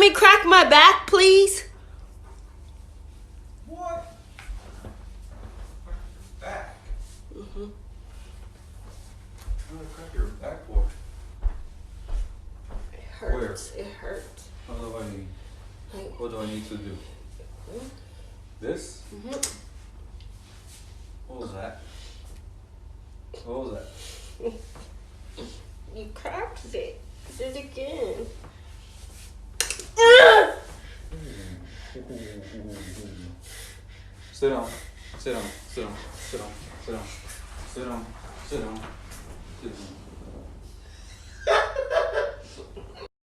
me crack my back, please? What? Back? Mm-hmm. I'm gonna crack your back for. It hurts. Where? It hurts. What do I need? Like, What do I need to do? This? mm-hmm. What was that? What was that? You cracked it. Do it again. Sit down. Sit down. Sit down. Sit down. Sit down. Sit down. Sit down. Sit down.